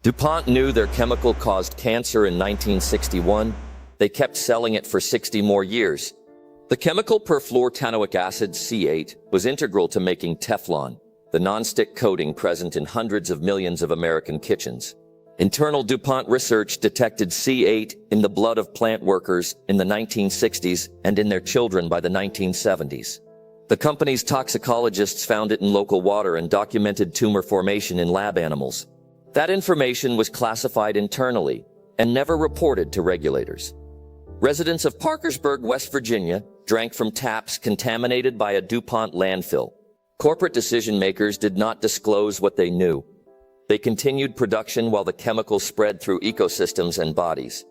DuPont knew their chemical caused cancer in 1961. They kept selling it for 60 more years. The chemical perfluorotanoic acid, C8, was integral to making Teflon, the nonstick coating present in hundreds of millions of American kitchens. Internal DuPont research detected C8 in the blood of plant workers in the 1960s and in their children by the 1970s. The company's toxicologists found it in local water and documented tumor formation in lab animals. That information was classified internally and never reported to regulators. Residents of Parkersburg, West Virginia, drank from taps contaminated by a DuPont landfill. Corporate decision-makers did not disclose what they knew. They continued production while the chemicals spread through ecosystems and bodies.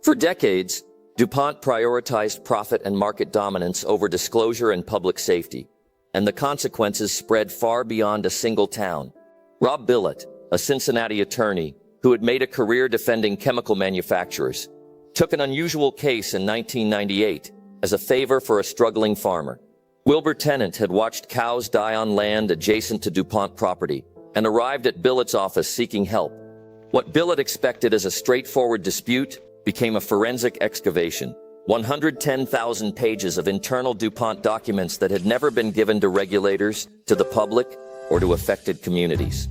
For decades, DuPont prioritized profit and market dominance over disclosure and public safety, and the consequences spread far beyond a single town. Rob Bilott, a Cincinnati attorney who had made a career defending chemical manufacturers, took an unusual case in 1998 as a favor for a struggling farmer. Wilbur Tennant had watched cows die on land adjacent to DuPont property and arrived at Billott's office seeking help. What Bilott expected as a straightforward dispute became a forensic excavation. 110,000 pages of internal DuPont documents that had never been given to regulators, to the public, or to affected communities.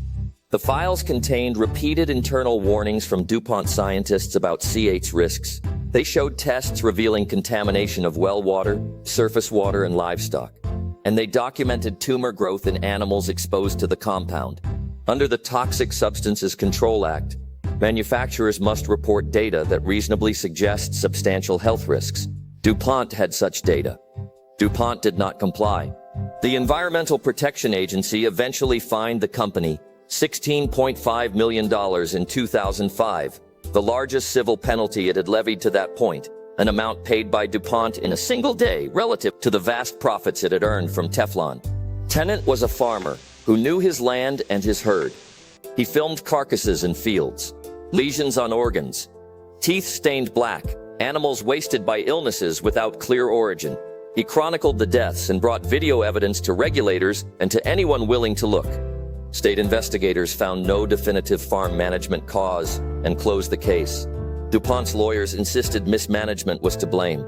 The files contained repeated internal warnings from DuPont scientists about C8's risks. They showed tests revealing contamination of well water, surface water, and livestock. And they documented tumor growth in animals exposed to the compound. Under the Toxic Substances Control Act, manufacturers must report data that reasonably suggests substantial health risks. DuPont had such data. DuPont did not comply. The Environmental Protection Agency eventually fined the company $16.5 million in 2005, the largest civil penalty it had levied to that point, an amount paid by DuPont in a single day relative to the vast profits it had earned from Teflon. Tennant was a farmer who knew his land and his herd. He filmed carcasses in fields, lesions on organs, teeth stained black, animals wasted by illnesses without clear origin. He chronicled the deaths and brought video evidence to regulators and to anyone willing to look. State investigators found no definitive farm management cause and closed the case. DuPont's lawyers insisted mismanagement was to blame.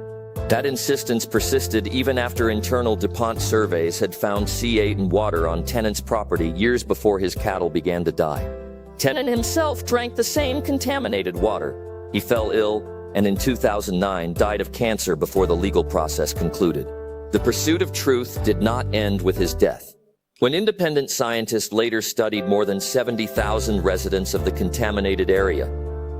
That insistence persisted even after internal DuPont surveys had found C8 in water on Tennant's property years before his cattle began to die. Tennant himself drank the same contaminated water. He fell ill and in 2009 died of cancer before the legal process concluded. The pursuit of truth did not end with his death. When independent scientists later studied more than 70,000 residents of the contaminated area,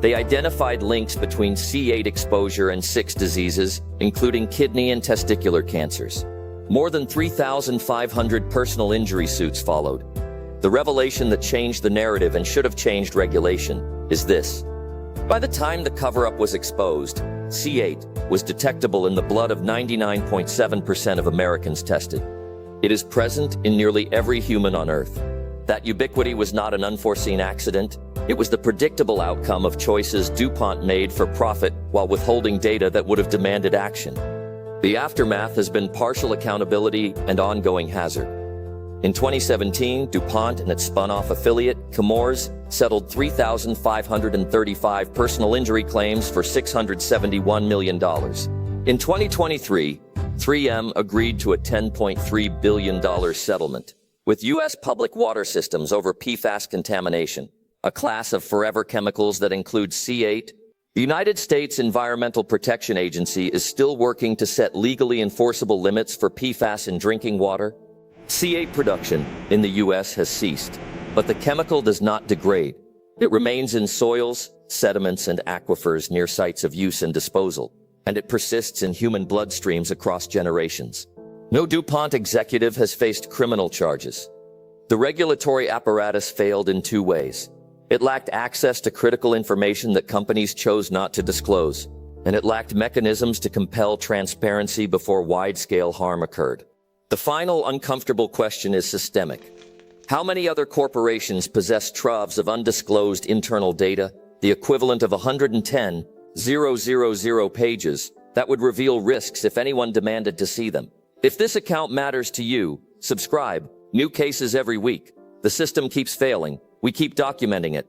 they identified links between C8 exposure and 6 diseases, including kidney and testicular cancers. More than 3,500 personal injury suits followed. The revelation that changed the narrative and should have changed regulation is this. By the time the cover-up was exposed, C8 was detectable in the blood of 99.7% of Americans tested. It is present in nearly every human on Earth. That ubiquity was not an unforeseen accident. It was the predictable outcome of choices DuPont made for profit while withholding data that would have demanded action. The aftermath has been partial accountability and ongoing hazard. In 2017, DuPont and its spun-off affiliate, Chemours, settled 3,535 personal injury claims for $671 million. In 2023, 3M agreed to a $10.3 billion settlement with U.S. public water systems over PFAS contamination, a class of forever chemicals that includes C8. The United States Environmental Protection Agency is still working to set legally enforceable limits for PFAS in drinking water. C8 production in the U.S. has ceased, but the chemical does not degrade. It remains in soils, sediments, and aquifers near sites of use and disposal, and it persists in human bloodstreams across generations. No DuPont executive has faced criminal charges. The regulatory apparatus failed in 2 ways. It lacked access to critical information that companies chose not to disclose, and it lacked mechanisms to compel transparency before wide-scale harm occurred. The final uncomfortable question is systemic. How many other corporations possess troves of undisclosed internal data, the equivalent of 110,000 pages, that would reveal risks if anyone demanded to see them? If this account matters to you, subscribe. New cases every week. The system keeps failing. We keep documenting it.